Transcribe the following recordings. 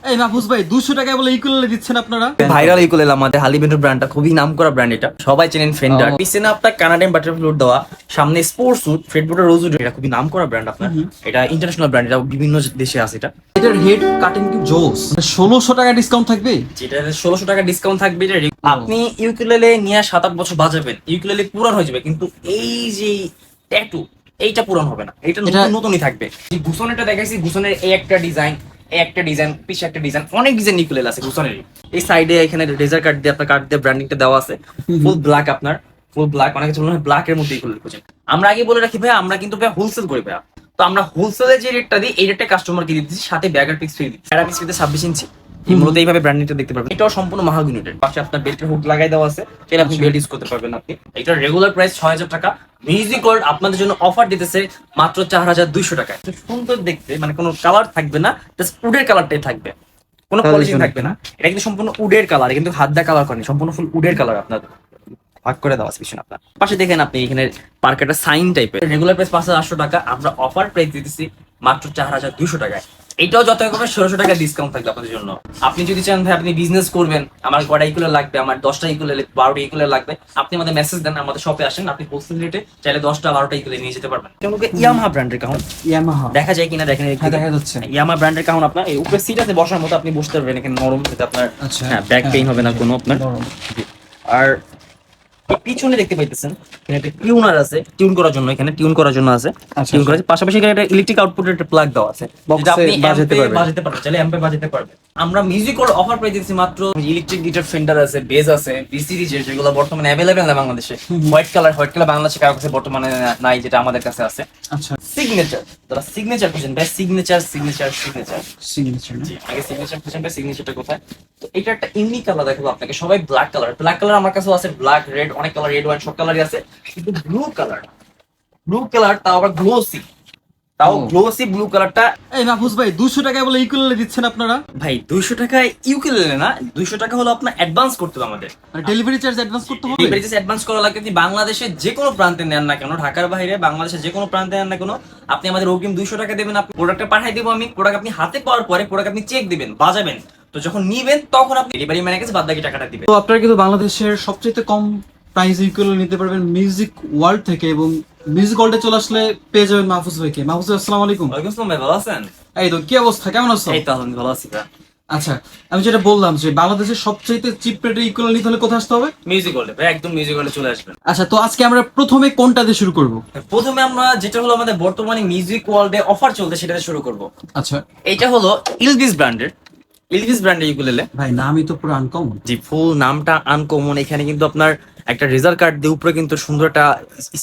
এই মাহফুজ ভাই 200 টাকায় বলে ইকুয়ালে দিচ্ছেন আপনারা? ভাইরাল ইকুলেলে আমাদের হালিবেন্টু ব্র্যান্ডটা খুবই নামকরা ব্র্যান্ড, এটা সবাই চেনেন। ফেন্ডার পিছনে আপনার কানাডিয়ান বাটারফ্লাই দেওয়া, সামনে স্পোর্টস স্যুট ফ্রেডবুটার রোজউড, এটা খুবই নামকরা ব্র্যান্ড আপনার। এটা ইন্টারন্যাশনাল ব্র্যান্ড, এটা বিভিন্ন দেশে আছে। এটার হেড কাটিং কি জোস, 1600 টাকা ডিসকাউন্ট থাকবে? যেটা 1600 টাকা ডিসকাউন্ট থাকবে। এটা আপনি ইউকুলেলে নিয়ে 7-8 বছর বাজাবেন, ইউকুলেলে পুরান হয়ে যাবে, কিন্তু এই যে ট্যাটু এইটা পুরান হবে না, এটা নতুনই থাকবে। গুসনেরটা দেখাইছি, গুসনের এই একটা ডিজাইন, পিছে একটা ডিজাইন, অনেক ডিজাইন ইকুলেল আছে গুসনের। এই সাইডে এখানে রেজার কাট দিয়ে আপনার কাট দিয়ে ব্র্যান্ডিংটা দেওয়া আছে, ফুল ব্ল্যাক আপনার, ফুল ব্ল্যাক। অনেক কিছু মনে হয় ব্ল্যাক এর মধ্যে ইকুলেল খুঁজেন। আমরা আগে বলে রাখি ভাই, আমরা কিন্তু ভাই হোলসেল করি ভাই। তো আমরা হোলসেলে যে রেটটা দিই, এই রেটটা কাস্টমারকে দিয়ে দিচ্ছি, সাথে ব্যাগার পিক্স ফ্রি দিচ্ছি। ব্যাগার পিক্স ফ্রিতে 26 ইঞ্চি মূলত এইভাবে ব্র্যান্ডিংটা দেখতে পারবেন। এটাও সম্পূর্ণ মাহাগ ইউনিটের। পাশে আপনার বেল্টের হুক লাগাই দেওয়া আছে, সেটা আপনি বেল্ট ইউজ করতে পারবেন। আপনি এটার রেগুলার প্রাইস 6000 টাকা। মিউজিক ওয়ার্ল্ড আপনাদের জন্য অফার দিতেছে মাত্র 4200 টাকায়। সুন্দর দেখতে, মানে কোনো কালার থাকবে না, জাস্ট উডের কালারটাই থাকবে, কোনো পলিশিং থাকবে না। এটা কিন্তু সম্পূর্ণ উডের কালার, কিন্তু হাত দা কালার করেনি, সম্পূর্ণ ফুল উডের কালার আপনার ভাগ করে দেওয়া আছে পিছনে। আপনার পাশে দেখেন আপনি এখানে পার্কেটা সাইন টাইপের। রেগুলার প্রাইস 5800 টাকা, আমরা অফার প্রাইস দিতেছি মাত্র 4200 টাকায়। এটাও যত রকম 1600 টাকা ডিসকাউন্ট থাকবে আপনাদের জন্য। আপনি যদি চান ভাই আপনি বিজনেস করবেন, আমার কয়টা ইকুলার লাগবে, আমার 10টা ইকুলার 12টা ইকুলার লাগবে, আপনি আমাদের মেসেজ দেন, আমাদের শপে আসেন, আপনি হোলসেল রেটে চাইলে 10টা 12টা ইকুলার নিয়ে যেতে পারবেন। ইয়ামাহা ব্র্যান্ডের কাউন, ইয়ামাহা দেখা যায় কিনা দেখেন, দেখা যাচ্ছে। ইয়ামাহা ব্র্যান্ডের কাউন আপনার এই উপরে সিট আছে, বসার মতো আপনি বসতে পারবেন, এখানে নরম, যাতে আপনার হ্যাঁ ব্যাক পেইন হবে না কোনো আপনার। আর পিছনে দেখতে পাইতেছেন এখানে একটা টিউনার আছে, টিউন করার জন্য, এখানে টিউন করার জন্য আছে, টিউন করার পাশাপাশি এখানে একটা ইলেকট্রিক আউটপুটের একটা প্লাগ দেওয়া আছে, যেটা আপনি বাজাতে পারবেন, চাইলে অ্যাম্পে বাজাতে পারবেন। আমরা মিউজিক ওর অফার প্রাইস দিচ্ছি মাত্র। ইলেকট্রিক গিটার ফেন্ডার আছে, বেজ আছে, বি সিরিজের, যেগুলো বর্তমানে অ্যাভেলেবেল না বাংলাদেশে। হোয়াইট কালার বাংলাদেশে কারো কাছে বর্তমানে নাই, যেটা আমাদের কাছে আছে। আচ্ছা, সিগনেচার, যারা সিগনেচার খুঁজেন ভাই, সিগনেচার জি, আগে সিগনেচার খুঁজেন ভাই, সিগনেচারটা কোথায়? তো এটা একটা ইউনিক কালার দেখাবো আপনাকে। সবাই ব্ল্যাক কালার, আমার কাছেও আছে, ব্ল্যাক, রেড, অনেক কালার, রেড ওয়াইন সব কালারই আছে, কিন্তু ব্লু কালার তাও আবার গ্লোসি, ব্লু কালারটা। এই মাহফুজ ভাই 200 টাকায় বলে ইকুয়ালে দিচ্ছেন আপনারা? ভাই 200 টাকায় ইউকেলেলে না, 200 টাকা হলো আপনার অ্যাডভান্স করতে হবে আমাদের। মানে ডেলিভারি চার্জ অ্যাডভান্স করতে হবে? ডেলিভারি চার্জ অ্যাডভান্স করা লাগে। যদি বাংলাদেশের যে কোনো প্রান্তে নেন না কেন, ঢাকার বাইরে বাংলাদেশের যে কোনো প্রান্তে নেন না কেন, আপনি আমাদের অগ্রিম 200 টাকা দেবেন। আপনি প্রোডাক্টটা পাঠিয়ে দেবো আমি, প্রোডাক্ট আপনি হাতে পাওয়ার পরে প্রোডাক্ট আপনি চেক দিবেন, বাজাবেন, তো যখন নিবেন তখন আপনি ডেলিভারি ম্যানের কাছে বাদ বাকি টাকাটা দিবেন। তো আপনারা কিন্তু বাংলাদেশের সবচেয়ে কম প্রাইস ইকুয়ালে নিতে পারবেন মিউজিক ওয়ার্ল্ড থেকে, এবং মিউজিক ওয়ার্ল্ডে চলে আসলে পেয়ে যাবেন মাহফুজ ভাইকে। মাহফুজ ভাই আসসালামু আলাইকুম। ওয়ালাইকুম আসসালাম ভাই, ভালো আছেন? এই তো, কি অবস্থা, কেমন আছো? এই তো আলহামদুলিল্লাহ ভালো আছি ভাই। আচ্ছা, আমি যেটা বললাম যে বাংলাদেশের সবচেয়ে চিপ রেটে ইকুয়ালে নিতে হলে কোথায় আসতে হবে? মিউজিক ওয়ার্ল্ডে ভাই, একদম মিউজিক ওয়ার্ল্ডে চলে আসবেন। আচ্ছা, তো আজকে আমরা প্রথমে কোনটা দিয়ে শুরু করব? প্রথমে আমরা যেটা হলো আমাদের বর্তমানে মিউজিক ওয়ার্ল্ডে অফার চলছে, সেটাতে শুরু করব। আচ্ছা, এটা হলো ইলভিস ব্র্যান্ডের ইউকুলেলে। ভাই নামই তো পুরো আনকমন। জি, ফুল নামটা আনকমন। এখানে কিন্তু আপনার একটা রেজার কার্ড দিয়ে উপরে কিন্তু সুন্দর একটা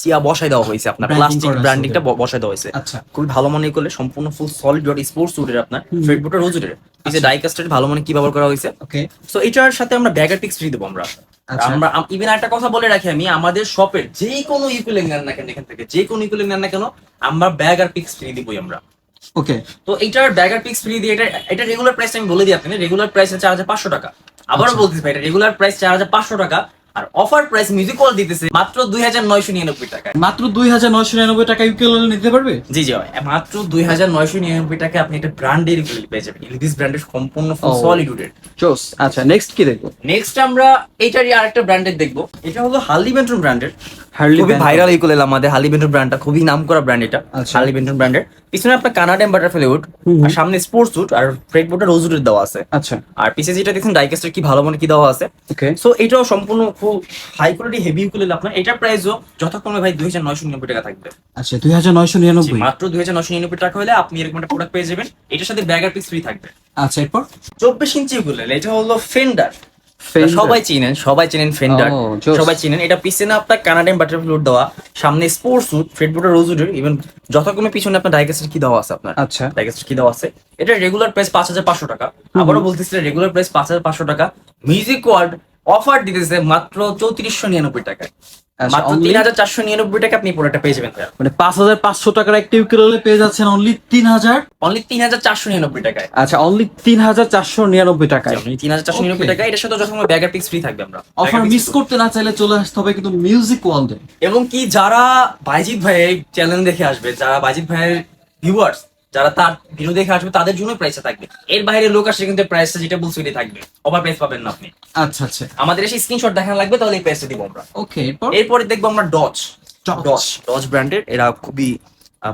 ইয়া বসাই দেওয়া হয়েছে, আপনার প্লাস্টিক ব্র্যান্ডিংটা বসাই দেওয়া হয়েছে। আচ্ছা, খুবই ভালো মনে করলে, সম্পূর্ণ ফুল সলিড ডট স্পোর্টস উডের, আপনার ফ্রেডবুটার রোজউডের পিছে ডাই কাস্টের ভালো মানে কি ব্যবহার করা হয়েছে। ওকে, সো এটার সাথে আমরা ব্যাগার পিক্স ফ্রি দেবো আমরা। আমরা ইভেন একটা কথা বলে রাখি, আমি আমাদের শপের যে কোনো ইকুলেন নেন না কেন, এখান থেকে যে কোনো ইকুলেন নেন না কেন, আমরা ব্যাগার পিক্স ফ্রি দিবই আমরা। ওকে, তো এইটার ব্যাগার পিক্স ফ্রি দিয়ে, এটা রেগুলার প্রাইস আমি বলে দিই আপনি, রেগুলার প্রাইস 4500 টাকা। আবারও বলতেছি ভাই, এটা রেগুলার প্রাইস 4500 টাকা, আর অফার প্রাইস মিউজিক ওয়ার্ল্ড দিতেছে মাত্র 2999 টাকা। মাত্র 2999 টাকা ইকুয়ালে নিতে পারবে? জি জি, মাত্র 2999 টাকা আপনি একটা ব্র্যান্ডের ইকুয়াল পেয়ে যাবেন। ইলভিস ব্র্যান্ডের সম্পূর্ণ ফুল সলিড উডের। জোস। আচ্ছা, নেক্সট কি দেখবো? নেক্সট আমরা এইটারই আরেকটা ব্র্যান্ডের দেখবো। এটা হলো হার্লি বেন্টন ব্র্যান্ডের, হার্লি খুবই ভাইরাল ইকুলেল আমাদের হার্লি বেন্টন ব্র্যান্ডটা, খুবই নামকরা ব্র্যান্ড এটা। হার্লি বেন্টন ব্র্যান্ডের পিছনে আপনার কানাডিয়ান বাটারফ্লাই উড, আর সামনে স্পোর্টস উড, আর ফ্রেডবুটার রোজউডের দেওয়া আছে। আচ্ছা, আর পিছে যেটা দেখছেন ডাইকাস্টের কি ভালো মানে কি দেওয়া আছে। ওকে, সো এটাও সম্পূর্ণ খুব হাই কোয়ালিটি হেভি ইকুলেল আপনার। এটার প্রাইসও যথাক্রমে ভাই 2999 টাকা থাকবে। আচ্ছা, 2999। মাত্র 2999 টাকা হলে আপনি এরকম একটা প্রোডাক্ট পেয়ে যাবেন। এটার সাথে ব্যাগার পিস ফ্রি থাকবে। আচ্ছা, এরপর 24 ইঞ্চি ইকুলেল, এটা হলো ফেন্ডার। সবাই চিনেন ফেন্ডার, সবাই চিনেন। এটা পিছনে আপনার কানাডিয়ান বাটারফ্লাই দেওয়া, সামনে স্পোর্টস উড ফ্রেডবুটার রোজউডের, ইভেন যথাক্রমে পিছনে আপনার ডাইকাস্টের কি দেওয়া আছে, আপনার আচ্ছা, ডাইকাস্টের কি দেওয়া আছে। এটা রেগুলার প্রাইস 5500 টাকা। আবারও বলতেছি, রেগুলার প্রাইস 5500 টাকা। মিউজিক ওয়ার্ল্ড অফার দিতেছে মাত্র 3499 টাকায়। মাত্র 3499 টাকা আপনি পুরোটা পেয়ে যাবেন। মানে 5500 টাকার একটা ইকুয়ালে পেয়ে যাচ্ছেন অনলি 3499 টাকায়। আচ্ছা, অনলি 3499 টাকায়। 3499 টাকা। এটার সাথে যখন ব্যাগার পিক্স ফ্রি থাকবে। আমরা অফার মিস করতে না চাইলে চলে আসতে হবে কিন্তু মিউজিক ওয়ার্ল্ডে। এবং কি যারা বাইজিৎ ভাইয়ের চ্যানেল দেখে আসবে, যারা বাইজিৎ ভাইয়ের ভিউয়ার্স, যারা তার ভিডিও দেখে আসবে তাদের জন্য প্রাইসটা থাকবে। এর বাইরে লোক আসলে কিন্তু প্রাইসটা যেটা বলছি ওইটাই থাকবে, ওভার প্রাইস পাবেন না আপনি। আচ্ছা আচ্ছা, আমাদের এসে স্ক্রিনশট দেখানো লাগবে, তাহলে এই প্রাইসটা দিব আমরা। ওকে। এরপর এরপরে দেখবো আমরা ডজ Dodge। ডজ ব্র্যান্ডের, এরা খুবই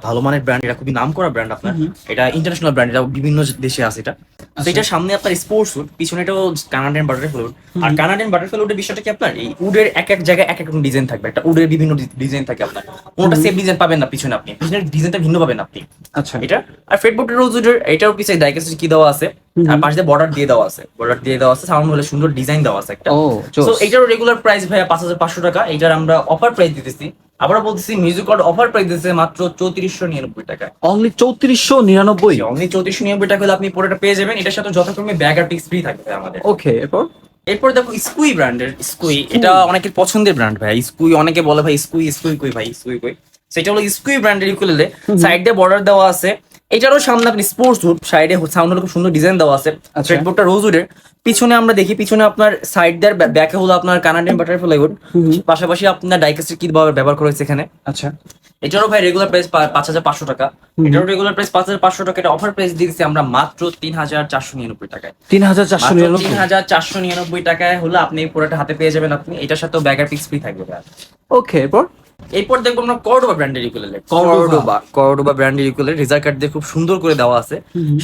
ভালো মানের ব্র্যান্ড, এটা খুবই নাম করা ব্র্যান্ড আপনার। হুম। এটা ইন্টারন্যাশনাল ব্র্যান্ড, এটা বিভিন্ন দেশে আছে এটা। তো আচ্ছা। এটার সামনে আপনার স্পোর্টস উড, পিছনে এটাও কানাডিয়ান বাটারফ্লাই উড। আর হুম। কানাডিয়ান বাটারফ্লাই উডের বিষয়টা কি আপনার এই উডের এক এক জায়গায় এক এক রকম ডিজাইন থাকবে, একটা উডের বিভিন্ন ডিজাইন থাকে আপনার, কোনটা সেম ডিজাইন পাবেন না পিছনে, আপনি পিছনের ডিজাইনটা ভিন্ন পাবেন আপনি আচ্ছা, এটা। আর ফেডবোর্ডের রোজ উডের এটাও পিছনে ডাইকাস্ট কি দেওয়া আছে, আর পাশে বর্ডার দিয়ে দেওয়া আছে, সাউন্ড হলে সুন্দর ডিজাইন দেওয়া আছে একটা। ও তো এটারও রেগুলার প্রাইস ভাইয়া 5,500 টাকা। এটার আমরা অফার প্রাইস দিতেছি, আবার বলতেছি মিউজিক ওয়ার্ল্ড অফার প্রাইস দিতেছে মাত্র 3499 টাকায়। অনলি 3499। অনলি 3499 টাকা হলে আপনি পুরোটা পেয়ে যাবেন। এটার সাথে যথাক্রমে ব্যাগ আর পিক্স ফ্রি থাকবে আমাদের। ওকে। এরপর এরপর দেখো স্কুই ব্র্যান্ডের, স্কুই এটা অনেকের পছন্দের ব্র্যান্ড ভাই। স্কুই অনেকে বলে ভাই স্কুই স্কুই কই ভাই, স্কুই কই। সেটা হলো স্কুই ব্র্যান্ডের ইউকুলেলে, সাইড দিয়ে বর্ডার দেওয়া আছে। এটারও সামনে আপনি স্পোর্টস উড, সাইডে সাউন্ড হলো খুব সুন্দর ডিজাইন দেওয়া আছে। আচ্ছা। ফ্রেডবোর্ডটা রোজ উডের, পিছনে আমরা দেখি পিছনে আপনার সাইড দিয়ে ব্যাকে হলো আপনার কানাডিয়ান বাটারফ্লাই উড, পাশাপাশি আপনার ডাইকাস্টের কি ব্যবহার করা হয়েছে এখানে। আচ্ছা, এটারও ভাই রেগুলার প্রাইস 5,500 টাকা। এটারও রেগুলার প্রাইস 5,500 টাকা। এটা অফার প্রাইস দিয়েছি আমরা মাত্র 3,499 টাকায়। 3499। 3,499 টাকায় হলো আপনি পুরোটা হাতে পেয়ে যাবেন আপনি। এটার সাথেও ব্যাগার পিক্স ফ্রি থাকবে ভাই। ওকে। এরপর এরপর দেখবো আমরা কর্ডোবা ব্র্যান্ডের ইউকুলেলে। কর্ডোবা ব্র্যান্ডের ইউকুলেলে রেজার কাট দিয়ে খুব সুন্দর করে দেওয়া আছে।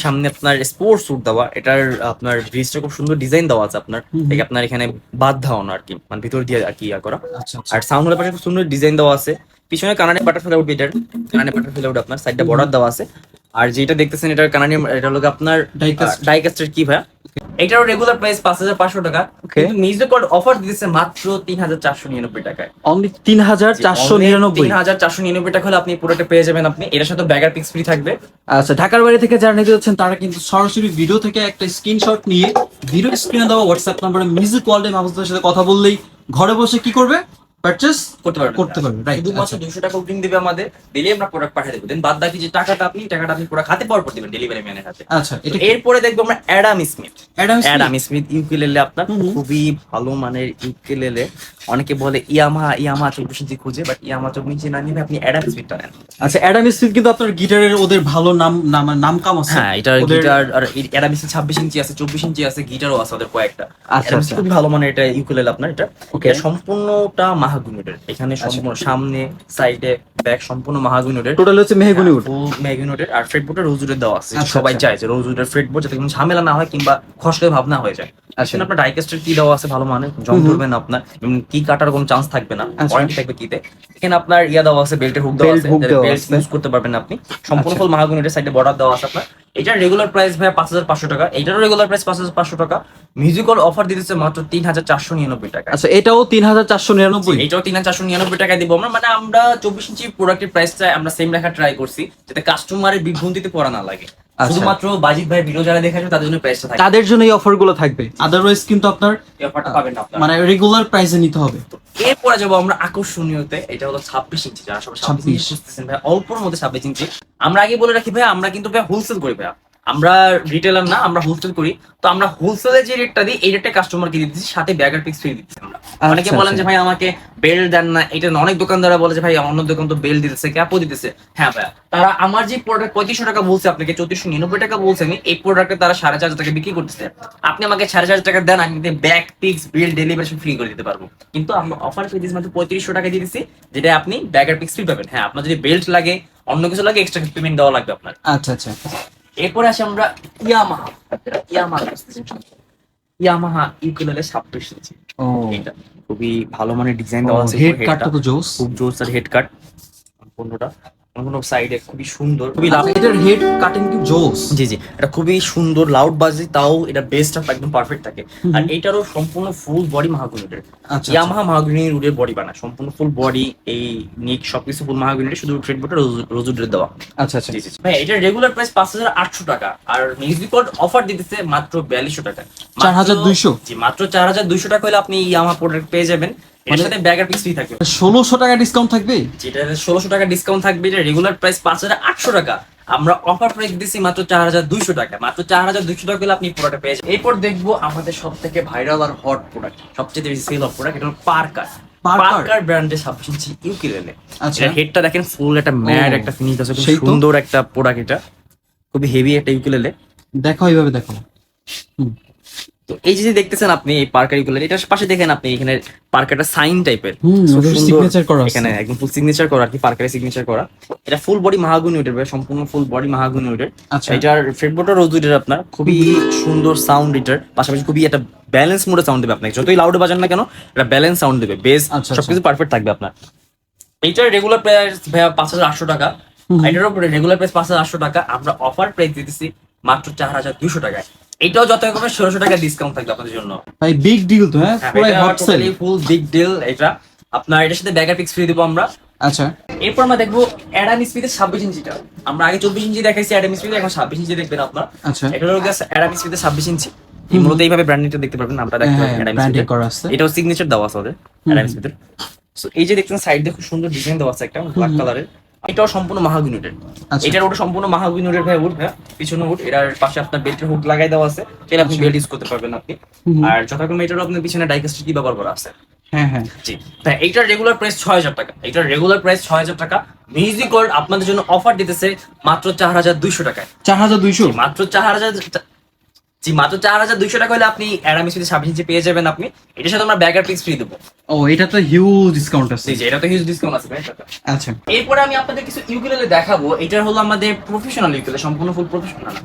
সামনে আপনার স্পোর্টস স্যুট দেওয়া, এটার আপনার ব্রিজটা খুব সুন্দর ডিজাইন দেওয়া আছে আপনার। এই আপনার এখানে বাদ ধাওয়ানো আর কি, মানে ভিতর দিয়ে আর কি ইয়া করা। আচ্ছা আচ্ছা। আর সাউন্ড হলে পাশে খুব সুন্দর ডিজাইন দেওয়া আছে। পিছনে কানাডিয়ান বাটারফ্লাই উড, এটার কানাডিয়ান বাটারফ্লাই উড আপনার সাইডটা বর্ডার দেওয়া আছে। আর যেটা দেখতেছেন এটা কানাডিয়ান, এটা হলো আপনার ডাইকাস্টের কি ভাই। এটারও রেগুলার প্রাইস 5,500 টাকা, কিন্তু মিউজিক ওয়ার্ল্ড অফার দিতেছে মাত্র 3,499 টাকায়। অনলি 3499। 3,499 টাকা হলে আপনি পুরোটা পেয়ে যাবেন আপনি। এর সাথে ব্যাগার পিক্স ফ্রি থাকবে। আচ্ছা, ঢাকার বাইরে থেকে যারা নিতে যাচ্ছেন তারা কিন্তু সরাসরি ভিডিও থেকে একটা স্ক্রিনশট নিয়ে ভিডিও স্ক্রিনে দেওয়া হোয়াটসঅ্যাপ নম্বরে মিউজিক ওয়ার্ল্ডে মাহফুজের সাথে কথা বললেই ঘরে বসে কি করবে, পারচেজ করতে পারবেন। রাইট। শুধুমাত্র 200 টাকা অগ্রিম দিবে আমাদের, দিলে আমরা প্রোডাক্ট পাঠিয়ে দেবো। দেন বাদ বাকি যে টাকাটা আপনি পুরো হাতে পাওয়ার পর দিবেন ডেলিভারি ম্যানের হাতে। আচ্ছা, এটা এরপরে দেখবো আমরা Adam Smith Adam Smith ukulele আপনার খুবই ভালো মানের ইউকুলেলে। অনেকে বলে ইয়ামাহা 24 ইঞ্চি খুঁজে, বাট ইয়ামাহা 24 ইঞ্চি না নিয়ে আপনি অ্যাডাম স্মিথটা নেন। আচ্ছা, অ্যাডাম স্মিথ কিন্তু আপনার গিটারের ওদের ভালো নাম কাম আছে। হ্যাঁ, এটার গিটার আর অ্যাডাম স্মিথ 26 ইঞ্চি আছে, 24 ইঞ্চি আছে, গিটারও আছে ওদের কয়েকটা। আচ্ছা আচ্ছা, খুবই ভালো মানের এটা ইউকুলেলে আপনার। এটা ওকে। সম্পূর্ণটা মাহাগুনিউডের, এখানে সম্পূর্ণ সামনে সাইডে ব্যাক সম্পূর্ণ মাহাগুনিউডের, টোটাল হচ্ছে মেহগনি উড। মেহগুনিউডের। আর ফ্রেডবোর্ডের রোজউডের দেওয়া আছে। আচ্ছা, সবাই আচ্ছা। চায় যে রোজউডের ফ্রেডবোর্ড যাতে কোনো ঝামেলা না হয় কিংবা খসড়ে ভাব না হয়ে যায়। আচ্ছা। আপনার ডাইকাস্টের কি দেওয়া আছে ভালো মানের, জং ধরবে না আপনার, কি কাটার কোনো চান্স থাকবে না, আচ্ছা। ওয়ারেন্টি থাকবে কিতে। এখানে আপনার ইয়া দেওয়া আছে, বেল্টের হুক দেওয়া Belt আছে, hook দেওয়া বেল্ট আছে। ইউজ করতে পারবেন আপনি। সম্পূর্ণ আচ্ছা। ফুল মাহাগুনিউডের সাইডে বর্ডার দেওয়া আছে আপনার। এটার রেগুলার প্রাইস ভাই 5,500 টাকা। এটারও রেগুলার প্রাইস 5,500 টাকা। মিউজিক্যাল অফার দিতেছে মাত্র 3,499 টাকা। আচ্ছা, এটাও 3499। এটাও 3,499 টাকায় দিব আমরা। মানে আমরা 24 ইঞ্চি প্রোডাক্টের প্রাইসটা আমরা সেম রাখার ট্রাই করছি, যাতে কাস্টমারের বিভ্রান্তিতে পড়া না লাগে। আচ্ছা। শুধুমাত্র বাজিত ভাই ভিডিও যারা দেখে আসবে তাদের জন্য প্রাইসটা থাকে, তাদের জন্য এই অফার গুলো থাকবে, আদারওয়াইজ কিন্তু আপনার এই অফারটা পাবেন না আপনারা। মানে রেগুলার প্রাইসে নিতে হবে। এরপরে যাবো আমরা আকর্ষণীয়তে। এটা হলো 26 ইঞ্চি, যারা সবাই 26 ইঞ্চি খুঁজতেছেন ভাই, অল্পর মধ্যে 26 ইঞ্চি। আমরা আগে বলে রাখি ভাই, আমরা কিন্তু ভাই হোলসেল করি ভাই, আমরা রিটেলার না, আমরা হোলসেল করি। তো আমরা হোলসেলে যে রেটটা দিই এই রেটটা কাস্টমারকে দিচ্ছি, সাথে ব্যাগার পিক্স ফ্রি দিচ্ছি আমরা। অনেকে বলেন যে ভাই আমাকে বেল্ট দেন না, এটা না। অনেক দোকানদাররা বলে যে ভাই অন্য দোকান তো বেল্ট দিতেছে, ক্যাপও দিতেছে। হ্যাঁ ভাই, তারা আমার যে প্রোডাক্ট 3500 টাকা বলছে আপনাকে, 3499 টাকা বলছে, আমি এই প্রোডাক্টে তারা 4,500 টাকা বিক্রি করতেছে। আপনি আমাকে 4,500 টাকা দেন, আমি ব্যাগ পিক্স বিল ডেলিভারি ফ্রি করে দিতে পারবো। কিন্তু আমরা অফার পেয়ে দিচ্ছি মাত্র 3500 টাকা দিয়ে দিচ্ছি, যেটা আপনি ব্যাগার পিক্স ফ্রি পাবেন। হ্যাঁ, আপনার যদি বেল্ট লাগে, অন্য কিছু লাগে, এক্সট্রা পেমেন্ট দেওয়া লাগবে আপনার। আচ্ছা আচ্ছা। এরপরে আসি আমরা ইয়ামাহা ইউকুলেলে 26 ইঞ্চি। ও, এটা খুবই ভালো মানের ডিজাইন দেওয়া আছে। হেড কাটটা তো জোস। খুব জোস। আর হেড কাট সম্পূর্ণটা কোনো সাইডে খুবই সুন্দর, খুবই লাভ। এটার হেড কাটিং কি জোস। জি জি, এটা খুবই সুন্দর, লাউড বাজে, তাও এটা বেসটা একদম পারফেক্ট থাকে। আর এটারও সম্পূর্ণ ফুল বডি মাহাগুনিউডের। আচ্ছা, ইয়ামাহা মাহাগুনিউডের বডি বানায়, সম্পূর্ণ ফুল বডি, এই নিক সবকিছু ফুল মাহাগুনিউডের, শুধু ফ্রেডবোর্ডে রোজউডের দেওয়া। আচ্ছা আচ্ছা। জি জি ভাই, এটার রেগুলার প্রাইস 5,800 টাকা। আর মিউজিক ওয়ার্ল্ড অফার দিতেছে মাত্র 4200 টাকা। 4200। জি, মাত্র 4200 টাকা হলে আপনি ইয়ামাহা প্রোডাক্ট পেয়ে যাবেন। এর সাথে ব্যাগার পিক্স ফ্রি থাকবে। 1600 টাকা ডিসকাউন্ট থাকবে। যেটা 1600 টাকা ডিসকাউন্ট থাকবে। এটা রেগুলার প্রাইস 5,800 টাকা, আমরা অফার প্রাইস দিচ্ছি মাত্র 4,200 টাকা। মাত্র 4,200 টাকা হলে আপনি পুরোটা পেয়ে যাবেন। এরপর দেখবো আমাদের সব থেকে ভাইরাল আর হট প্রোডাক্ট, সবচেয়ে বেশি সেল অফ প্রোডাক্ট, এটা হলো পার্কার। পার্কার ব্র্যান্ডের 26 ইঞ্চি ইউকুলেলে। আচ্ছা। এটা হেডটা দেখেন ফুল একটা ম্যাট একটা ফিনিশ আছে, খুব সেই তো। সুন্দর একটা প্রোডাক্ট। এটা খুবই হেভি একটা ইউকুলেলে। দেখো এইভাবে দেখো। তো এই যে দেখতেছেন আপনি এই পার্কার ইউকুলেলে, এটার পাশে দেখেন আপনি এখানে পার্কারটা সাইন টাইপের, ওদের সিগনেচার করা আছে এখানে একদম ফুল সিগনেচার করা আর কি, পার্কারের সিগনেচার করা। এটা ফুল বডি মাহাগুনি উডের ভাই, সম্পূর্ণ ফুল বডি মাহাগুনি উডের। আচ্ছা এটার ফ্রেটবোর্ডটা রোজ উডের আপনার, খুবই সুন্দর সাউন্ড এটার, পাশাপাশি খুবই একটা ব্যালেন্স মোডে সাউন্ড দেবে আপনাকে, যতই লাউডে বাজান না কেন এটা ব্যালেন্স সাউন্ড দেবে, বেস আচ্ছা, সবকিছু পারফেক্ট থাকবে আপনার। এইটার রেগুলার প্রাইস ভাইয়া 5,800 টাকা, এটারও রেগুলার প্রাইস 5,800 টাকা, আমরা অফার প্রাইস দিতেছি মাত্র 4,200 টাকায়। এটাও যত হবে 1600 টাকা ডিসকাউন্ট থাকবে আপনাদের জন্য ভাই, বিগ ডিল তো। হ্যাঁ, পুরো হট সেল, ফুল বিগ ডিল এটা আপনার। এটার সাথে ব্যাগার পিক্স ফ্রি দিব আমরা। আচ্ছা এরপর আমরা দেখবো অ্যাডাম স্মিথের 26 ইঞ্চিটা। আমরা আগে 24 ইঞ্চি দেখাইছি অ্যাডাম স্মিথ, এখন 26 ইঞ্চি দেখবেন আপনার। আচ্ছা, এটা হলো অ্যাডাম স্মিথের 26 ইঞ্চি। এই মূলত এইভাবে ব্র্যান্ডিংটা দেখতে পারবেন, আমরা দেখতে পাবেন অ্যাডাম ব্র্যান্ডিং স্মিথের। করা আছে। এটাও সিগনেচার দেওয়া আছে ওদের অ্যাডাম স্মিথের। সো এই যে দেখছেন সাইড দিয়ে খুব সুন্দর ডিজাইন দেওয়া আছে একটা ব্ল্যাক কালারের, এটাও সম্পূর্ণ মাহাগুনি উডের। আচ্ছা। এটার ওটা সম্পূর্ণ মাহাগুনি উডের ভাই, উড ভাই পিছনে উড, এটার পাশে আপনার বেল্টের হুক লাগাই দেওয়া আছে, তাহলে আপনি বেল্ট ইউজ করতে পারবেন আপনি। আর যথাক্রমে এটারও আপনার পিছনে ডাইকাস্ট কি ব্যবহার করা আছে। হ্যাঁ হ্যাঁ, জি, তাই এইটার রেগুলার প্রাইস 6,000 টাকা, এইটার রেগুলার প্রাইস 6,000 টাকা। মিউজিক ওয়ার্ল্ড আপনাদের জন্য অফার দিতেছে মাত্র 4,200 টাকায়। 4,200 মাত্র 4,000, জি মাত্র 4,200 টাকা হলে আপনি অ্যাডাম স্মিথের 26 ইঞ্চি পেয়ে যাবেন আপনি। এটার সাথে আমরা ব্যাগার পিক্স ফ্রি দেবো। ও, এটা তো হিউজ ডিসকাউন্ট আছে। জি জি, এটা তো হিউজ ডিসকাউন্ট আছে ভাই। আচ্ছা, এরপরে আমি আপনাদের কিছু ইউকুলেলে দেখাবো। এটার হলো আমাদের প্রফেশনাল ইউকুলেলে, সম্পূর্ণ ফুল প্রফেশনাল।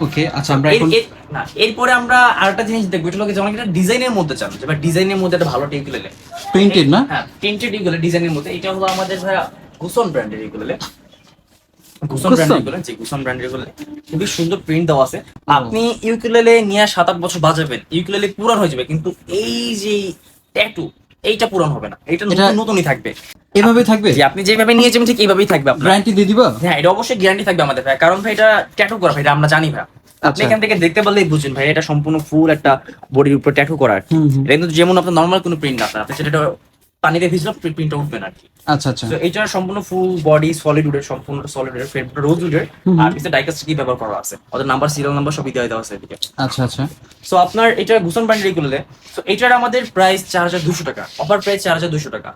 ওকে। আচ্ছা, আমরা এখন না, এরপরে আমরা আরেকটা জিনিস দেখবো, এটা হলো যেমন একটা ডিজাইনের মধ্যে চান, যেটা ডিজাইনের মধ্যে একটা ভালো ইউকুলেলে, প্রিন্টেড না? হ্যাঁ প্রিন্টেড ইউকুলেলে ডিজাইনের মধ্যে। এটা হলো আমাদের ভাইয়া গুসন ব্র্যান্ডের ইউকুলেলে। গুসন ব্র্যান্ডের ইউকুলেলে, জি গুসন ব্র্যান্ডের ইউকুলেলে খুবই সুন্দর প্রিন্ট দেওয়া আছে। আপনি ইউকুলেলে নিয়ে 7-8 বছর বাজাবেন, ইউকুলেলে পুরান হয়ে যাবে, কিন্তু এই যে ট্যাটু এইটা পুরান হবে না, এটা নতুনই থাকবে, এভাবে থাকবে। যে আপনি যেভাবে নিয়ে যাবেন ঠিক এইভাবেই থাকবে আপনার। গ্যারান্টি দিয়ে দিবা? হ্যাঁ, এটা অবশ্যই গ্যারান্টি থাকবে আমাদের ভাই, কারণ ভাই এটা ট্যাটু করা ভাই, এটা আমরা জানি ভাই। আপনি এখান থেকে দেখতে পারলেই বুঝবেন ভাই, এটা সম্পূর্ণ ফুল একটা বডির উপর ট্যাটু করা আর কি। এটা কিন্তু যেমন আপনার নরমাল কোনো প্রিন্ট না, আপনি সেটা পানিতে ভিজলে প্রিন্টটা উঠবে না আর কি। আচ্ছা আচ্ছা, তো এটা সম্পূর্ণ ফুল বডি সলিড উডের, সম্পূর্ণ সলিড উডের, ফ্রেমটা রোজ উডের, আর পিছে ডাইকাস্ট কি ব্যবহার করা আছে, ওদের নাম্বার, সিরিয়াল নাম্বার সবই দেওয়া আছে এদিকে। আচ্ছা আচ্ছা। সো আপনার এটা গুসন ব্র্যান্ডের ইকুলেলে। সো এটার আমাদের প্রাইস 4,200 টাকা, অফার প্রাইস 4,200 টাকা।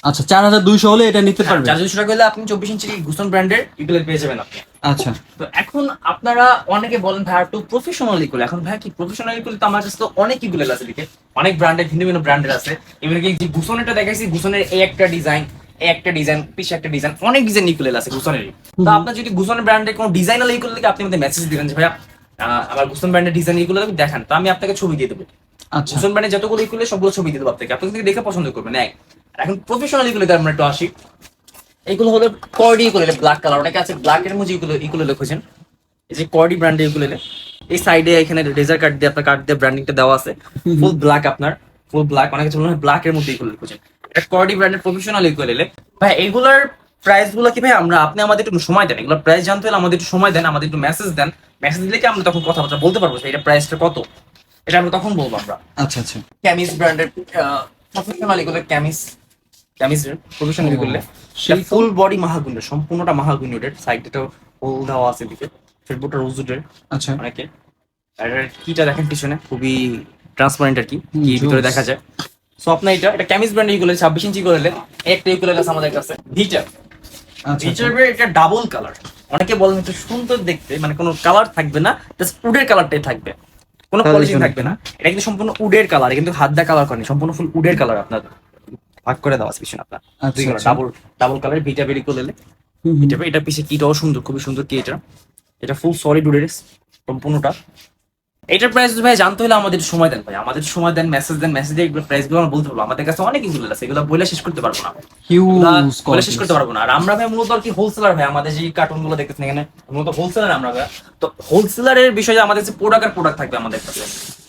আচ্ছা, 4,200 হলে এটা নিতে পারবে। 4,200 টাকা হলে আপনি 24 ইঞ্চি গুসন ব্র্যান্ডের ইকুলেল পেয়ে যাবেন আপনি। আচ্ছা, তো এখন আপনারা অনেকে বলেন ভাই একটু প্রফেশনাল ইকুলেল, এখন ভাই কি প্রফেশনাল ইকুলেল, তো আমার কাছে তো অনেক ইকুলেল আছে দিকে, অনেক ব্র্যান্ডের, ভিন্ন ভিন্ন ব্র্যান্ডের আছে। এবারে কি যে গুসনেরটা দেখাইছি, গুসনের এই একটা ডিজাইন, এই একটা ডিজাইন, পিছে একটা ডিজাইন, অনেক ডিজাইন ইকুলেল আছে গুসনেরই। তো আপনার যদি গুসনের ব্র্যান্ডের কোনো ডিজাইনাল ইকুলেল থেকে আপনি আমাদের মেসেজ দিবেন যে ভাইয়া আমার গুসন ব্র্যান্ডের ডিজাইন ইকুলেল দেখান, তো আমি আপনাকে ছবি দিয়ে দেবো। আচ্ছা, গুসন ব্র্যান্ডের যতগুলো ইকুলেল সবগুলো ছবি দিয়ে দেবো আপনাকে, আপনি কিন্তু দেখে পছন্দ করবেন। এক আর এখন প্রফেশনাল ইকুলেল আমরা একটু আসি। এইগুলো হলো কর্ডি ইকুলেলে, ব্ল্যাক কালার, অনেকে আছে ব্ল্যাক এর মধ্যে ইকুলেলে খুঁজেন। এই যে কর্ডি ব্র্যান্ডের ইকুলেলে, এই সাইডে এখানে রেজার কাট দিয়ে আপনার কাট দিয়ে ব্র্যান্ডিংটা দেওয়া আছে, ফুল ব্ল্যাক, আপনার ফুল ব্ল্যাক, অনেকে মনে হয় ব্ল্যাক এর মধ্যে ইকুলেলে খুঁজেন। এটা কর্ডি ব্র্যান্ডের প্রফেশনাল ইকুলেলে ভাই। এইগুলার প্রাইস গুলো কি ভাই, আপনি আমাদের একটু সময় দেন, এগুলোর প্রাইস জানতে হলে আমাদের একটু সময় দেন, আমাদের একটু মেসেজ দেন। মেসেজ দিলে কি আমরা তখন কথাবার্তা বলতে পারবো এটা প্রাইসটা কত, এটা আমরা তখন বলবো আমরা। আচ্ছা আচ্ছা। ক্যামিস ব্র্যান্ডের প্রফেশনাল ইকুলেল, ক্যামিস প্রফেশনাল ইকুলেলে সেই ফুল বডি মাহাগুনের, সম্পূর্ণটা মাহাগুনের, সাইডটাও হোল দেওয়া আছে দিকে, ফেসবুকটা রোজুডের। আচ্ছা, অনেকে আর কিটা দেখেন পিছনে খুবই ট্রান্সপারেন্ট আর কি, কি ভিতরে দেখা যায়। সো আপনার এটা ক্যামিস ব্র্যান্ডের ইকুলেল, 26 ইঞ্চি ইকুলেলে, একটা ইকুলেল আছে আমাদের কাছে ভিটার। ভিটার এটা ডাবল কালার, অনেকে বলেন এটা সুন্দর দেখতে, মানে কোনো কালার থাকবে না, জাস্ট উডের কালারটাই থাকবে, কোনো পলিশিং থাকবে না। এটা কিন্তু সম্পূর্ণ উডের কালার, কিন্তু হাত দা কালার করেনি, সম্পূর্ণ ফুল উডের কালার আপনার ভাগ করে দেওয়া আছে পিছনে আপনার ডাবল কালার ভিটা বেরি কোলেলে। এটা পিছে কিটাও সুন্দর, খুবই সুন্দর কি এটা ফুল সলিড উডের সম্পূর্ণটা। এটার প্রাইস ভাই জানতে হলে আমাদের সময় দেন ভাই, আমাদের সময় দেন, মেসেজ দেন, মেসেজ দিয়ে প্রাইস গুলো আমরা বলতে পারবো। আমাদের কাছে অনেক ইগুলো আছে, এগুলো বলে শেষ করতে পারবো না, বলে শেষ করতে পারবো না। আর আমরা ভাই মূলত আর কি হোলসেলার ভাই, আমাদের যে কার্টুন গুলো দেখতেছেন এখানে মূলত হোলসেলার আমরা ভাই। তো হোলসেলারের বিষয়ে আমাদের কাছে প্রোডাক্ট থাকবে, আমাদের কাছে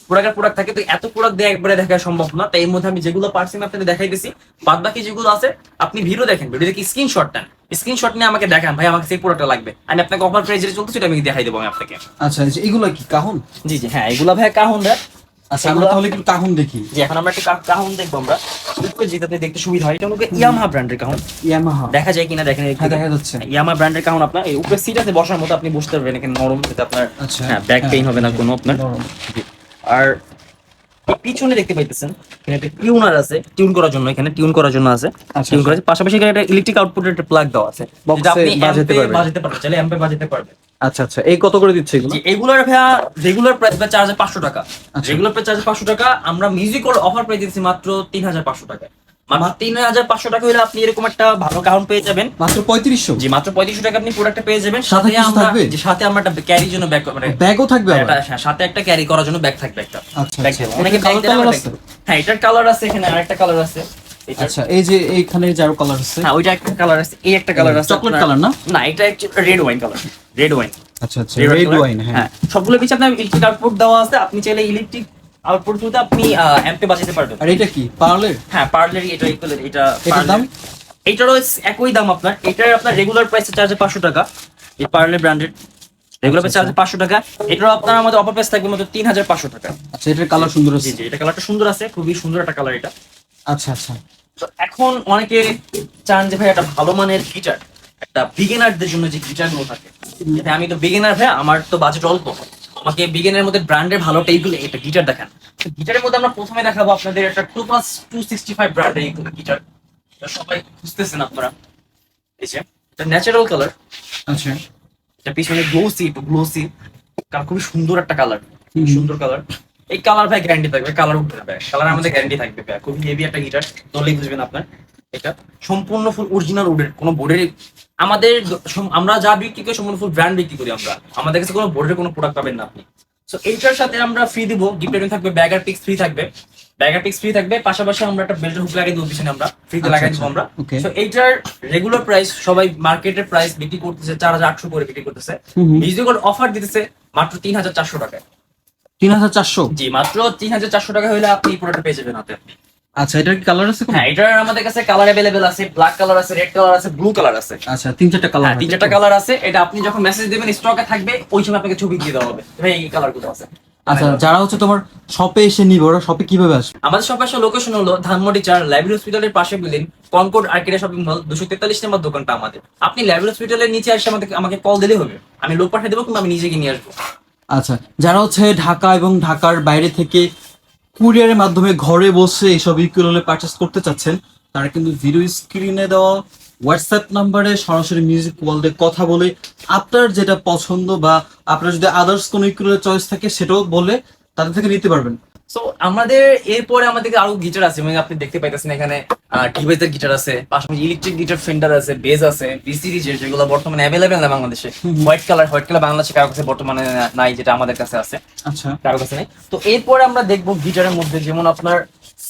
প্রোডাক্ট থাকে, তো এত প্রোডাক্ট দিয়ে একবারে দেখা সম্ভব না। তাই এর মধ্যে আমি যেগুলো পারছি আমি আপনাদের দেখাইতেছি, বাদ বাকি যেগুলো আছে আপনি ভিডিও দেখেন, ভিডিও দেখে স্ক্রিনশট নেন, স্ক্রিনশট নিয়ে আমাকে দেখান ভাই আমাকে সেই প্রোডাক্টটা লাগবে, আমি আপনাকে অফার প্রাইস যেটা চলছে সেটা আমি দেখাই দেবো আমি আপনাকে। আচ্ছা, এগুলো কি কাহন? জি জি হ্যাঁ, এগুলো ভাই কাহন ভাই। আচ্ছা, আমরা তাহলে একটু কাহন দেখি। জি, এখন আমরা একটু কাহন দেখবো আমরা, যেটাতে দেখতে সুবিধা হয়। এটা হলো ইয়ামাহা ব্র্যান্ডের কাহন। ইয়ামাহা দেখা যায় কিনা দেখেন, দেখা যাচ্ছে। ইয়ামাহা ব্র্যান্ডের কাহন, আপনার এই উপরে সিট আছে বসার মতো, আপনি বসতে পারবেন এখানে নরম, যাতে আপনার আচ্ছা হ্যাঁ ব্যাক পেইন হবে না কোনো আপনার। আর এই পিছনে দেখতে পাইতেছেন এখানে একটা টিউনার আছে, টিউন করার জন্য, এখানে টিউন করার জন্য আছে, আচ্ছা, টিউন করা আছে। পাশাপাশি এখানে একটা ইলেকট্রিক আউটপুটের একটা প্লাগ দেওয়া আছে, Box যেটা আপনি এ বাজাতে পারবেন। বাজাতে পারবেন, চাইলে অ্যাম্পে বাজাতে পারবেন। আচ্ছা আচ্ছা, এই কত করে দিচ্ছে এগুলো? যে এগুলোর ভাইয়া রেগুলার প্রাইস ভাই 4500 টাকা, আচ্ছা। রেগুলার প্রাইস 4500 টাকা। আমরা মিউজিক অফার প্রাইস দিচ্ছি মাত্র 3500 টাকা। মাত্র 3500 টাকা হলে আপনি এরকম একটা ভালো কাউন্ট পেয়ে যাবেন। মাত্র 3500? জি, মাত্র 3500 টাকা আপনি প্রোডাক্টটা পেয়ে যাবেন। সাথে কিছু আমরা থাকবে? যে সাথে আমরা একটা ক্যারির জন্য ব্যাগ, মানে ব্যাগও থাকবে আবার? সাথে একটা ক্যারি করার জন্য ব্যাগ থাকবে একটা। আচ্ছা ব্যাগ আচ্ছা, অনেকে এটার ব্যাগ কালার দেয়, আমরা আছে? ব্যাগ দেব। হ্যাঁ, এটার কালার আছে, এখানে আরেকটা কালার আছে এটার। আচ্ছা, এই যে এইখানে যার কালার আছে? হ্যাঁ, ওইটা একটা কালার আছে, এই একটা কালার আছে চকলেট আপনার। কালার না? না, এটা actually red wine colour, red wine. আচ্ছা আচ্ছা, রেড ওয়াইন। হ্যাঁ, সবগুলো পিছে আপনার ইলেকট্রিক আউটপুট দেওয়া আছে, আপনি চাইলে ইলেকট্রিক আউটপুট দিতে আপনি অ্যাম্পে বাজাতে পারবেন। আর এটা কি পার্লের? হ্যাঁ, পার্লার, এটা ইকুয়াল, এটা এটার দাম? এটারও একই দাম আপনার। এটার আপনার রেগুলার প্রাইস চার্জ 500 টাকা, এই parlour branded regular price charge 500 টাকা। এটারও আপনার আমাদের অফার প্রাইস থাকবে মাত্র 3500 টাকা। আচ্ছা, এটার কালার সুন্দর জি আছে? জি, এটা কালারটা সুন্দর আছে, খুবই সুন্দর একটা কালার এটা। আচ্ছা আচ্ছা। তো এখন অনেকে চান যে ভাই একটা ভালো মানের গিটার, একটা বিগিনারদের জন্য যে গিটার গুলো থাকে, ভাই আমি তো বিগিনার, ভাই আমার তো বাজেট অল্প, আমাকে বিগিনারের মধ্যে ব্র্যান্ডের ভালো টাইপের একটা গিটার দেখান। গিটারের মধ্যে আমরা প্রথমে দেখাবো আপনাদের একটা টোপাস 265 ব্র্যান্ডের এই গিটার, সবাই খুঁজতেছেন আপনারা। এই যে এটা ন্যাচারাল কালার, আচ্ছা, এটা পিছনে গ্লোসি, একটু গ্লোসি কালার, খুবই সুন্দর একটা কালার, হুম। সুন্দর কালার। এই কালার ভাই গ্যারান্টি থাকবে, কালার উঠবে না ভাই, কালার আমাদের গ্যারান্টি থাকবে ভাই। খুবই হেভি একটা গিটার, দলেই বুঝবেন আপনার। এটা সম্পূর্ণ ফুল অরিজিনাল উডের, কোনো বোর্ডের আমাদের আমরা যা বিক্রি করি সম্পূর্ণ ফুল ব্র্যান্ড বিক্রি করি আমরা, আমাদের কাছে কোনো বোর্ডের কোনো প্রোডাক্ট পাবেন না আপনি। সো এইটার সাথে আমরা ফ্রি দিব, গিফট থাকবে, ব্যাগার পিক্স ফ্রি থাকবে, ব্যাগার পিক্স ফ্রি থাকবে। পাশাপাশি আমরা একটা বেল্টের হুক লাগিয়ে দেবো পিছনে, আমরা ফ্রিতে আচ্ছা, লাগাই দেবো আচ্ছা, আমরা। okay. সো এইটার রেগুলার প্রাইস সবাই মার্কেটের প্রাইস বিক্রি করতেছে 4800 করে বিক্রি করতেছে, হুম হুম। মিউজিক্যাল অফার দিতেছে মাত্র 3400 টাকায়। 3400? জি, মাত্র 3400 টাকা হলে আপনি এই প্রোডাক্টটা পেয়ে যাবেন হাতে আপনি। আচ্ছা, এটার কি কালার আছে কোনো? হ্যাঁ, এটার আমাদের কাছে কালার अवेलेबल আছে, ব্ল্যাক কালার আছে, রেড কালার আছে, ব্লু কালার আছে। আচ্ছা, 3-4টা কালার? হ্যাঁ, 3-4টা কালার আছে। এটা আপনি যখন মেসেজ দিবেন স্টকে থাকবে, ওই সময় আপনাকে ছবি দিয়ে দেওয়া হবে, ভাই এই কালার গুলো আছে। আচ্ছা, যারা হচ্ছে তোমার শপে এসে নিবে, ওরা শপে কিভাবে আসবে? আমাদের শপের লোকেশন হলো ধানমন্ডি 4 লাইব্রেরি হসপিটালের পাশে বিল্ডিং, কনকর্ড আর্কেডা শপিং মল, 243 নম্বর দোকানটা আমাদের। আপনি লাইব্রেরি হসপিটালের নিচে এসে আমাকে কল দিলেই হবে, আমি লোক পাঠিয়ে দেবো, কিংবা আমি নিজে গিয়ে নিয়ে আসবো। আচ্ছা, যারা হচ্ছে ঢাকা এবং ঢাকার বাইরে থেকে কুরিয়ারের মাধ্যমে ঘরে বসে এইসব ইকুয়ালে পারচেস করতে চাচ্ছেন, তারা কিন্তু ভিডিও স্ক্রিনে দেওয়া হোয়াটসঅ্যাপ নাম্বারে সরাসরি মিউজিক ওয়ার্ল্ডে কথা বলে আপনার যেটা পছন্দ বা আপনার যদি আদার্স কোনো ইকুয়ালের চয়েস থাকে সেটাও বলে তাদের থেকে নিতে পারবেন। সো আমাদের এরপরে আমাদের আরো গিটার আছে, মানে আপনি দেখতে পাইতেছেন এখানে ডিভাইসের গিটার আছে, পাশাপাশি ইলেকট্রিক গিটার, ফেন্ডার আছে, বেজ আছে, বি সিরিজের, যেগুলো বর্তমানে অ্যাভেলেবেল না বাংলাদেশে। হোয়াইট কালার বাংলাদেশে কারো কাছে বর্তমানে নাই, যেটা আমাদের কাছে আছে, আচ্ছা, কারো কাছে নেই। তো এরপরে আমরা দেখবো গিটারের মধ্যে যেমন আপনার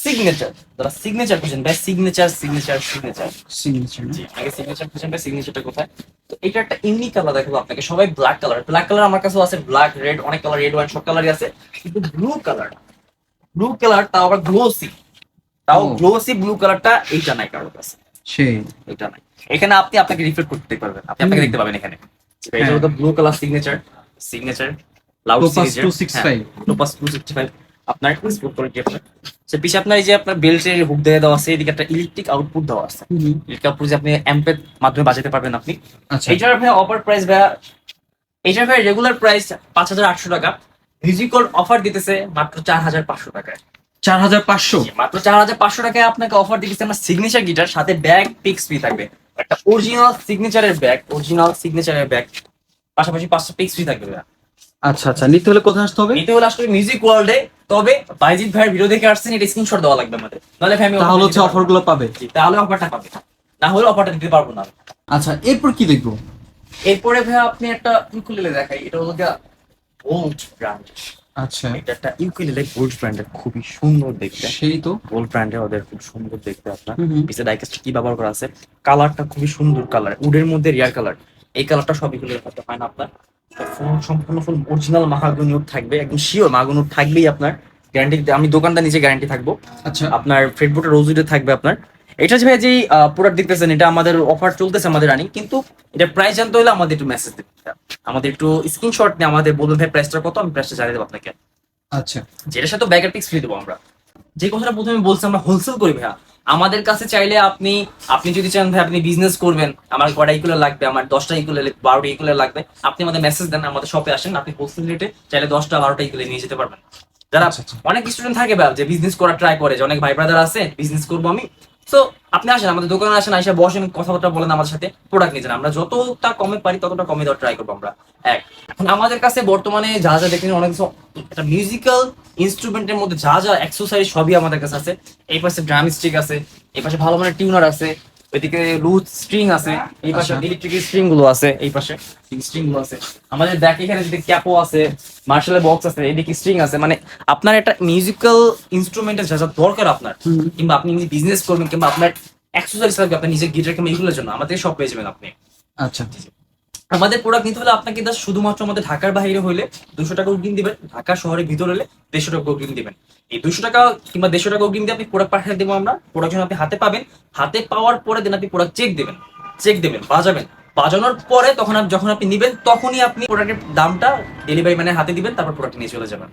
সিগনেচার, যারা সিগনেচার খুঁজেন ভাই, সিগনেচার সিগনেচার সিগনেচার সিগনেচার। জি, আগে সিগনেচার খুঁজেন ভাই, সিগনেচারটা কোথায়? তো এটা একটা ইউনিক কালার দেখাবো আপনাকে, সবাই ব্ল্যাক কালার, ব্ল্যাক কালার আমার কাছেও আছে, ব্ল্যাক, রেড, অনেক কালার, রেড ওয়াইন, সব কালারই আছে, কিন্তু ব্লু কালার, ব্লু কালার তাও আবার গ্লোসি, তাও ও। গ্লোসি ব্লু কালারটা এইটা নাই কারোর কাছে, সেই এটা নাই। এখানে আপনি আপনাকে রিফ্লেক্ট করতে পারবেন, আপনি আপনাকে হুম। দেখতে পাবেন এখানে। এটা হ্যাঁ। হলো blue colour signature, signature loud Topaz সিরিজের 265 টোপাস 265 আপনার স্পোর্ট কোয়ালিটি আপনার। সে পিছে আপনার এই যে আপনার বেল্টের হুক দিয়ে দেওয়া আছে, এদিকে একটা ইলেকট্রিক আউটপুট দেওয়া আছে, ইলেকট্রিক আউটপুট যে আপনি অ্যাম্পের মাধ্যমে বাজাতে পারবেন আপনি। আচ্ছা, এইটার ভাই অফার প্রাইস ভাই, এইটার ভাই রেগুলার প্রাইস 5800 টাকা, মিউজিক্যাল অফার দিতেছে মাত্র 4500 টাকায়। 4500? মাত্র 4500 টাকায় আপনাকে অফার দিতেছে আমার সিগনেচার গিটার, সাথে ব্যাগ পিক্স ফ্রি থাকবে, একটা অরিজিনাল সিগনেচারের ব্যাগ, অরিজিনাল সিগনেচারের ব্যাগ, পাশাপাশি 500 পিক্স ফ্রি থাকবে। আচ্ছা আচ্ছা, নিতে হলে কোথায় আসতে হবে? নিতে হলে আসলে মিউজিক ওয়ার্ল্ডে, তবে বাইজিৎ ভাইয়ের ভিডিও দেখে আসছেন, এটা স্ক্রিনশট দেওয়া লাগবে আমাদের, নাহলে ভাই আমি তাহলে হচ্ছে অফার গুলো পাবে? তাহলে অফারটা পাবে, না হলে অফারটা দিতে পারবো না। আচ্ছা, এরপর কি দেখবো? এরপরে ভাই আপনি একটা ইউকুলেলে দেখাই, এটা হলো গোল্ড ব্র্যান্ড। আচ্ছা, এটা একটা ইউকুলেলে গোল্ড ব্র্যান্ডের, খুবই সুন্দর দেখতে, সেই তো। গোল্ড ব্র্যান্ডের ওদের খুব সুন্দর দেখতে আপনার। হুম হুম। পিছে ডাইকাস্ট কি ব্যবহার করা আছে, কালারটা খুবই সুন্দর কালার, উডের মধ্যে রিয়ার কালার, এই কালারটা সব ইউকুলেলে করতে হয় না আপনার। ফুল সম্পূর্ণ ফুল অরিজিনাল মাহাগনি উড থাকবে, একদম শিওর মাহাগনি উড থাকবেই আপনার, গ্যারান্টি, আমি দোকানটা নিজে গ্যারান্টি থাকবো। আচ্ছা, আপনার ফেডবোর্ডে রোজউডে থাকবে আপনার। এটা যে ভাই যে প্রোডাক্ট দেখতেছেন, এটা আমাদের অফার চলতেছে, আমাদের রানিং, কিন্তু এটা প্রাইস জানতে হলে আমাদের একটু মেসেজ দিতে হবে, আমাদের একটু স্ক্রিনশট নিয়ে আমাদের বলবেন ভাই প্রাইসটা কত, আমি প্রাইসটা জানিয়ে দেবো আপনাকে, আচ্ছা, যেটার সাথে ব্যাগের পিক্স ফ্রি দেবো আমরা। যে কথাটা প্রথমে বলছি, আমরা হোলসেল করি ভাইয়া, আমাদের কাছে চাইলে আপনি আপনি যদি চান ভাই আপনি বিজনেস করবেন, আমার কয়টা ইকুলার লাগবে, আমার 10টা ইকুলার 12টা ইকুলার লাগবে, আপনি আমাদের মেসেজ দেন, আমাদের শপে আসেন, আপনি হোলসেল রেটে চাইলে 10টা 12টা ইকুলার নিয়ে যেতে পারবেন। যারা আচ্ছা, আচ্ছা। অনেক স্টুডেন্ট থাকে বা যে বিজনেস করার ট্রাই করে, যে অনেক ভাই ব্রাদার আছে বিজনেস করবো আমি, তো আপনি আসেন আমাদের দোকানে, আসেন, আইসা বসেন, কথাবার্তা বলেন আমাদের সাথে, প্রোডাক্ট নিয়ে যান। আমরা যতটা কমে পারি ততটা কমে দেওয়ার ট্রাই করবো আমরা। এক, এখন আমাদের কাছে বর্তমানে যা যা দেখেন অনেক কিছু, একটা মিউজিক্যাল ইনস্ট্রুমেন্টের মধ্যে যা যা অ্যাক্সেসরিজ সবই আমাদের কাছে আছে। এই পাশে ড্রাম স্টিক আছে, এই পাশে ভালো মানের টিউনার আছে, ওইদিকে লুজ স্ট্রিং আছে, এই পাশে আচ্ছা। ইলেকট্রিক স্ট্রিং গুলো আছে, এই পাশে স্ট্রিং গুলো আছে আমাদের। দেখ এখানে যদি ক্যাপও আছে, মার্শাল বক্স আছে, এদিকে স্ট্রিং আছে। মানে আপনার একটা মিউজিক্যাল ইনস্ট্রুমেন্টের যা যা দরকার আপনার, কিংবা আপনি বিজনেস করবেন, কিংবা আপনার এক্সারসাইজ লাগবে আপনার নিজের গিটার কিংবা এগুলোর জন্য, আমাদের সব পেয়ে যাবেন আপনি। আচ্ছা, আমাদের প্রোডাক্ট নিতে হলে আপনাকে জাস্ট শুধুমাত্র আমাদের ঢাকার বাইরে হলে 200 টাকা অগ্রিম দিবেন, ঢাকা শহরের ভিতর হলে 150 টাকা অগ্রিম দিবেন। এই 200 টাকা কিংবা 150 টাকা অগ্রিম দিয়ে আপনি প্রোডাক্ট পাঠিয়ে দেবো আমরা। প্রোডাক্ট যখন আপনি হাতে পাবেন, হাতে পাওয়ার পরে দেন আপনি প্রোডাক্ট চেক দেবেন, বাজাবেন। বাজানোর পরে তখন যখন আপনি নিবেন, তখনই আপনি প্রোডাক্টের দামটা ডেলিভারি ম্যানের হাতে দিবেন, তারপর প্রোডাক্ট নিয়ে চলে যাবেন।